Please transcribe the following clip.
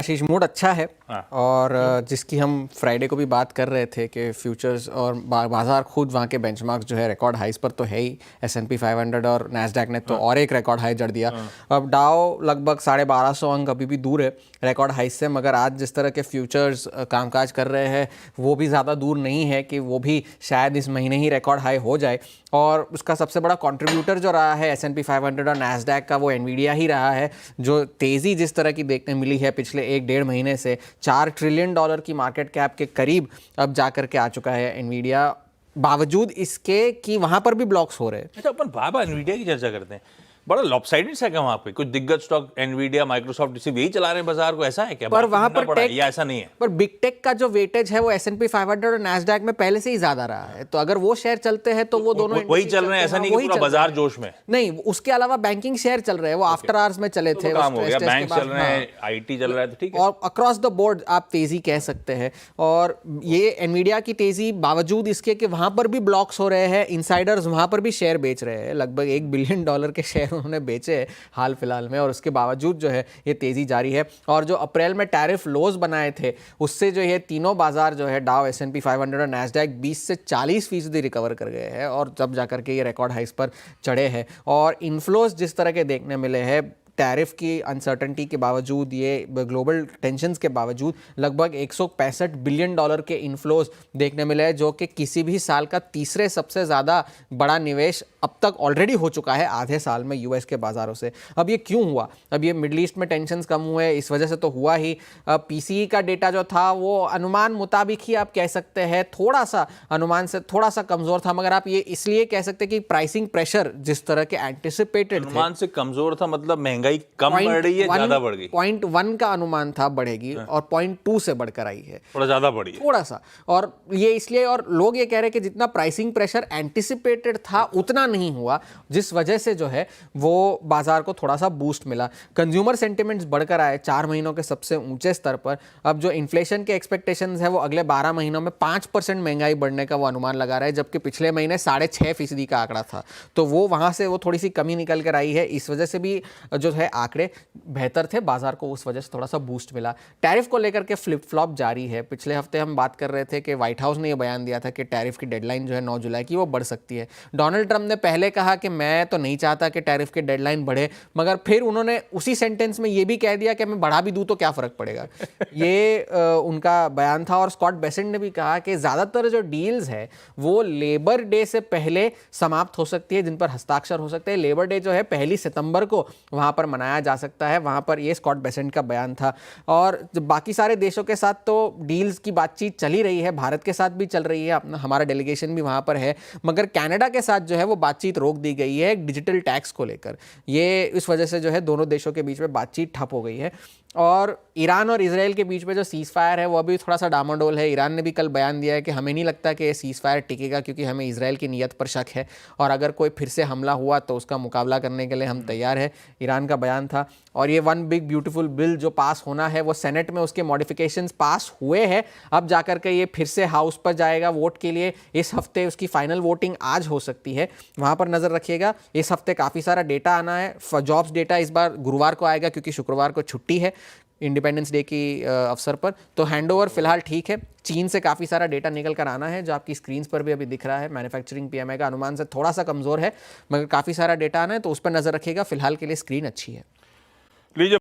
आशीष, mood अच्छा है। हाँ। और जिसकी हम फ्राइडे को भी बात कर रहे थे कि फ्यूचर्स और बाजार खुद वहाँ के बेंचमार्क्स जो है रिकॉर्ड हाइस पर तो है ही। S&P 500 और नैस्डैक ने तो और एक रिकॉर्ड हाई जड़ दिया। अब डाउ लगभग 1250 अंक अभी भी दूर है रिकॉर्ड हाइस से, मगर आज जिस तरह के फ्यूचर्स कामकाज कर रहे हैं वो भी ज़्यादा दूर नहीं है कि वो भी शायद इस महीने ही रिकॉर्ड हाई हो जाए। और उसका सबसे बड़ा कंट्रीब्यूटर जो रहा है S&P 500 और नैस्डैक का, वो एनवीडिया ही रहा है। जो तेज़ी जिस तरह की देखने मिली है पिछले 1-1.5 महीने से, $4 ट्रिलियन की मार्केट कैप के करीब अब जाकर के आ चुका है एनवीडिया, बावजूद इसके कि वहाँ पर भी ब्लॉक्स हो रहे हैं। अच्छा, अपन बाबा एनवीडिया की चर्चा करते हैं। बड़ा लॉपसाइडेड सा क्या वहाँ पे? कुछ दिग्गज स्टॉक एनवीडिया, माइक्रोसॉफ्ट सिर्फ यही चला रहे हैं बाजार को, ऐसा है क्या? पर वहाँ पर टेक, या ऐसा नहीं है? पर बिग टेक का जो वेटेज है वो S&P 500 और नैस्डैक में पहले से ही ज्यादा रहा है। तो अगर वो शेयर चलते हैं तो वो दोनों वही चल रहे हैं, ऐसा नहीं कि पूरा बाजार जोश में नहीं। उसके अलावा बैंकिंग शेयर चल रहे हैं, वो आफ्टर आवर्स में चले थे, काम हो गया, बैंक चल रहे हैं, आईटी चल रहा है, तो ठीक है। और अक्रॉस द बोर्ड आप तेजी कह सकते हैं। और ये एनवीडिया की तेजी बावजूद इसके कि वहां पर भी ब्लॉक्स हो रहे हैं, इनसाइडर्स वहां पर भी शेयर बेच रहे हैं। लगभग $1 बिलियन के शेयर उन्होंने बेचे हाल फिलहाल में, और उसके बावजूद जो है ये तेजी जारी है। और जो अप्रैल में टैरिफ लोज बनाए थे उससे जो ये तीनों बाजार जो है डाउ, S&P 500 और नैस्डैक 20 से 40% रिकवर कर गए हैं और तब जाकर के ये रिकॉर्ड हाइस पर चढ़े हैं। और इन्फ्लोज जिस तरह के देखने मिले हैं टैरिफ की अनसर्टेनिटी के बावजूद, ये ग्लोबल टेंशन्स के बावजूद, लगभग $165 बिलियन के इन्फ्लोज देखने मिले हैं, जो कि किसी भी साल का तीसरे सबसे ज़्यादा बड़ा निवेश अब तक ऑलरेडी हो चुका है आधे साल में यूएस के बाज़ारों से। अब ये क्यों हुआ? अब ये मिडल ईस्ट में टेंशन्स कम हुए इस वजह से तो हुआ ही। PCE का डेटा जो था वो अनुमान मुताबिक ही आप कह सकते हैं, थोड़ा सा अनुमान से थोड़ा सा कमज़ोर था, मगर आप ये इसलिए कह सकते हैं कि प्राइसिंग प्रेशर जिस तरह के एंटिसिपेटेड थे, अनुमान से कमजोर था मतलब महंगाई कम बढ़ रही है, ज्यादा बढ़ गई? 0.1 का अनुमान था बढ़ेगी और 0.2 से बढ़कर आई है, थोड़ा ज्यादा बढ़ी है, थोड़ा सा। और ये इसलिए, और लोग ये कह रहे हैं कि जितना प्राइसिंग प्रेशर एंटिसिपेटेड था उतना नहीं हुआ, जिस वजह से जो है वो बाजार को थोड़ा सा बूस्ट मिला। कंज्यूमर सेंटिमेंट्स बढ़कर आए 4 महीनों के सबसे ऊंचे स्तर पर। अब जो इन्फ्लेशन के एक्सपेक्टेशंस है वो अगले 12 महीनों में 5% महंगाई बढ़ने का वो अनुमान लगा रहा है, जबकि पिछले महीने 6.5% का आंकड़ा था। तो वो वहां से वो थोड़ी सी कमी निकल कर आई है। इस वजह से भी जो है आंकड़े बेहतर थे, बाजार को उस वजह से थोड़ा सा बूस्ट मिला। टैरिफ को लेकर के फ्लिप फ्लॉप जारी है। पिछले हफ्ते हम बात कर रहे थे कि व्हाइट हाउस ने यह बयान दिया था कि टैरिफ की डेडलाइन जो है 9 जुलाई की वो बढ़ सकती है। डोनाल्ड ट्रंप ने पहले कहा कि मैं तो नहीं चाहता कि टैरिफ की डेडलाइन बढ़े, मगर फिर उन्होंने उसी सेंटेंस में ये भी कह दिया कि मैं बढ़ा भी दूं तो क्या फर्क पड़ेगा। ये उनका बयान था। और स्कॉट बेसेंट ने भी कहा कि ज्यादातर जो डील्स है वो लेबर डे से पहले समाप्त हो सकती है, जिन पर हस्ताक्षर हो सकते हैं। लेबर डे जो है 1 सितंबर को वहां पर मनाया जा सकता है, वहां पर ये स्कॉट बेसेंट का बयान था। और बाकी सारे देशों के साथ तो डील्स की बातचीत चली रही है, भारत के साथ भी चल रही है, अपना हमारा डेलीगेशन भी वहां पर है, मगर कनाडा के साथ जो है वो बातचीत रोक दी गई है डिजिटल टैक्स को लेकर। ये इस वजह से जो है दोनों देशों के बीच में बातचीत ठप हो गई है। और ईरान और इजराइल के बीच में जो सीज फायर है वो अभी थोड़ा सा डामाडोल है। ईरान ने भी कल बयान दिया है कि हमें नहीं लगता कि ये सीज फायर टिकेगा, क्योंकि हमें इजराइल की नीयत पर शक है, और अगर कोई फिर से हमला हुआ तो उसका मुकाबला करने के लिए हम तैयार हैं, ईरान का बयान था। और ये वन बिग ब्यूटीफुल बिल जो पास होना है वो सेनेट में उसके मॉडिफिकेशंस पास हुए हैं, अब जाकर के ये फिर से हाउस पर जाएगा वोट के लिए। इस हफ्ते उसकी फाइनल वोटिंग आज हो सकती है, वहाँ पर नज़र रखिएगा। इस हफ्ते काफ़ी सारा डेटा आना है। जॉब्स डेटा इस बार गुरुवार को आएगा, क्योंकि शुक्रवार को छुट्टी है इंडिपेंडेंस डे की अवसर पर। तो हैंडओवर फिलहाल ठीक है। चीन से काफ़ी सारा डेटा निकल कर आना है, जो आपकी स्क्रीन्स पर भी अभी दिख रहा है। मैन्युफैक्चरिंग PMI का अनुमान से थोड़ा सा कमज़ोर है, मगर काफ़ी सारा डेटा आना है, तो उस पर नज़र रखिएगा। फिलहाल के लिए स्क्रीन अच्छी है।